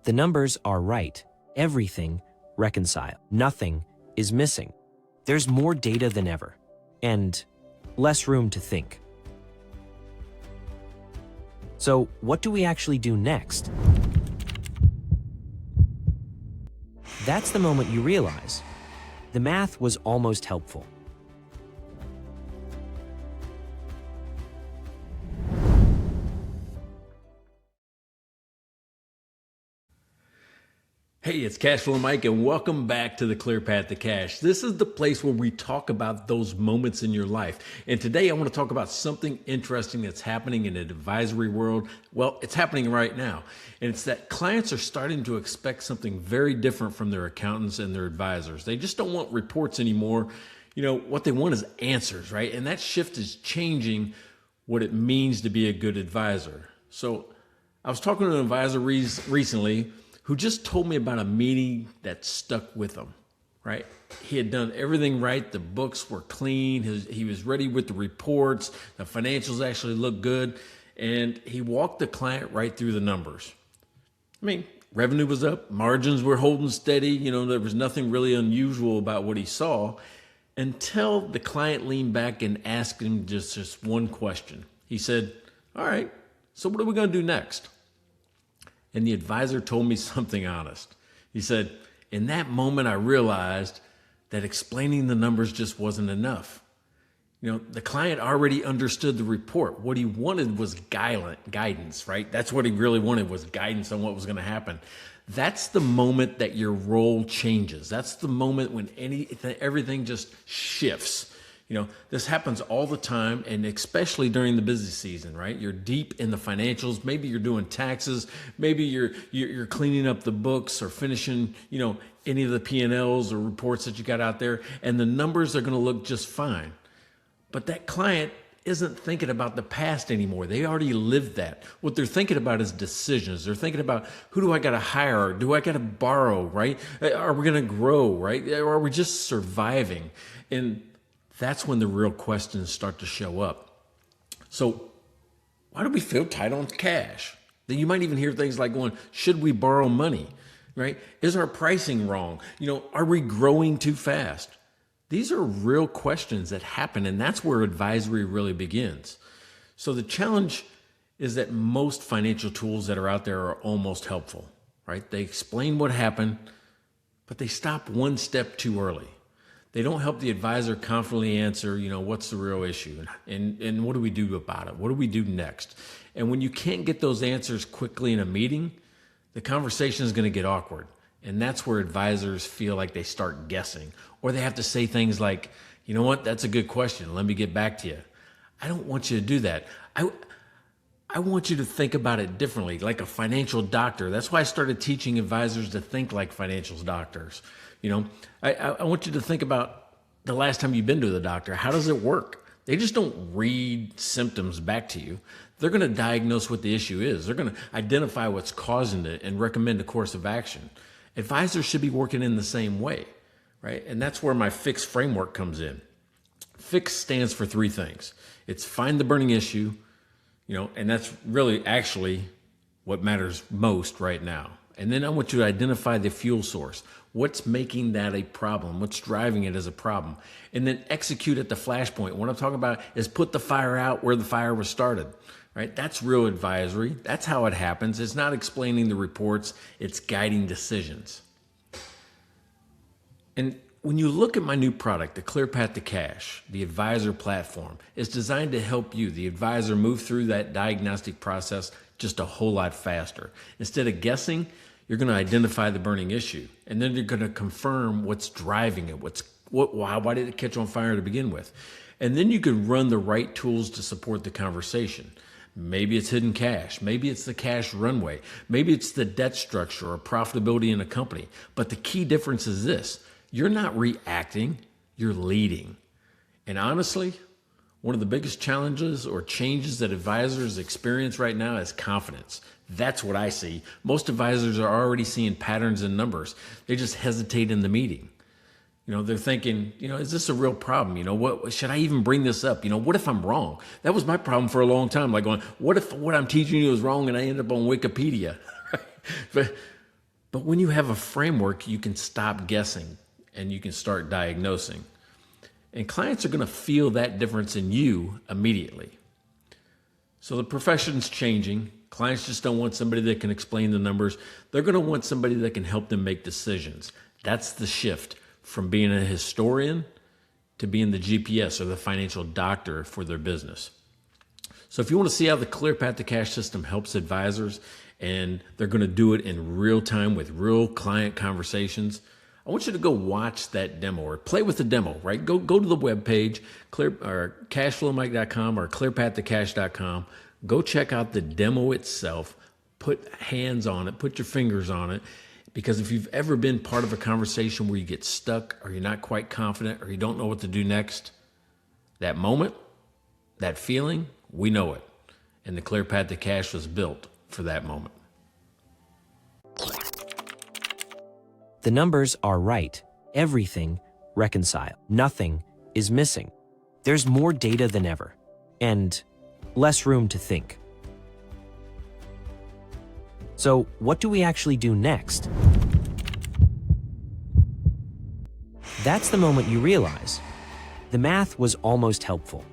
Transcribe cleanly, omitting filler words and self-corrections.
The numbers are right. Everything reconcile. Nothing is missing. There's more data than ever, and less room to think. So what do we actually do next? That's the moment you realize the math was almost helpful. Hey, it's Cashflow Mike, and welcome back to the Clear Path to Cash. This is the place where we talk about those moments in your life. And today I want to talk about something interesting that's happening in the advisory world. Well, it's happening right now. And it's that clients are starting to expect something very different from their accountants and their advisors. They just don't want reports anymore. What they want is answers, right? And that shift is changing what it means to be a good advisor. So I was talking to an advisor recently who just told me about a meeting that stuck with him, right? He had done everything right. The books were clean. He was ready with the reports. The financials actually looked good. And he walked the client right through the numbers. Revenue was up. Margins were holding steady. There was nothing really unusual about what he saw until the client leaned back and asked him just one question. He said, all right, so what are we going to do next? And the advisor told me something honest. He said, in that moment, I realized that explaining the numbers just wasn't enough. The client already understood the report. What he wanted was guidance, right? That's what he really wanted, was guidance on what was going to happen. That's the moment that your role changes. That's the moment when everything just shifts. This happens all the time, and especially during the busy season, right? You're deep in the financials. Maybe you're doing taxes. Maybe you're cleaning up the books or finishing, any of the P&Ls or reports that you got out there, and the numbers are going to look just fine. But that client isn't thinking about the past anymore. They already lived that. What they're thinking about is decisions. They're thinking about, who do I got to hire? Do I got to borrow, right? Are we going to grow, right? Or are we just surviving? And that's when the real questions start to show up. So why do we feel tight on cash? Then you might even hear things like going, should we borrow money, right? Is our pricing wrong? Are we growing too fast? These are real questions that happen, and that's where advisory really begins. So the challenge is that most financial tools that are out there are almost helpful, right? They explain what happened, but they stop one step too early. They don't help the advisor confidently answer, what's the real issue and what do we do about it? What do we do next? And when you can't get those answers quickly in a meeting, the conversation is going to get awkward. And that's where advisors feel like they start guessing, or they have to say things like, you know what, that's a good question. Let me get back to you. I don't want you to do that. I want you to think about it differently, like a financial doctor. That's why I started teaching advisors to think like financial doctors. I want you to think about the last time you've been to the doctor. How does it work? They just don't read symptoms back to you. They're going to diagnose what the issue is. They're going to identify what's causing it and recommend a course of action. Advisors should be working in the same way, right? And that's where my FIX framework comes in. FIX stands for three things. It's find the burning issue, and that's really actually what matters most right now. And then I want you to identify the fuel source. What's making that a problem? What's driving it as a problem? And then execute at the flashpoint. What I'm talking about is put the fire out where the fire was started, right? That's real advisory. That's how it happens. It's not explaining the reports. It's guiding decisions. And when you look at my new product, the Clear Path to Cash, the advisor platform, it's designed to help you, the advisor, move through that diagnostic process just a whole lot faster. Instead of guessing, you're going to identify the burning issue, and then you're going to confirm what's driving it. Why did it catch on fire to begin with? And then you can run the right tools to support the conversation. Maybe it's hidden cash. Maybe it's the cash runway. Maybe it's the debt structure or profitability in a company. But the key difference is this: you're not reacting, you're leading. And honestly, one of the biggest challenges or changes that advisors experience right now is confidence. That's what I see. Most advisors are already seeing patterns in numbers. They just hesitate in the meeting. They're thinking, is this a real problem? What should I even bring this up? What if I'm wrong? That was my problem for a long time. Like going, what if what I'm teaching you is wrong and I end up on Wikipedia? But when you have a framework, you can stop guessing and you can start diagnosing. And clients are going to feel that difference in you immediately. So the profession's changing. Clients just don't want somebody that can explain the numbers. They're going to want somebody that can help them make decisions. That's the shift from being a historian to being the GPS or the financial doctor for their business. So if you want to see how the Clear Path to Cash system helps advisors, and they're going to do it in real time with real client conversations, I want you to go watch that demo or play with the demo, right? Go to the webpage, cashflowmike.com or clearpathtocash.com. Go check out the demo itself, put hands on it, put your fingers on it, because if you've ever been part of a conversation where you get stuck or you're not quite confident or you don't know what to do next, that moment, that feeling, we know it. And the Clear Path to Cash was built for that moment. The numbers are right. Everything reconcile. Nothing is missing. There's more data than ever, and less room to think. So what do we actually do next? That's the moment you realize the math was almost helpful.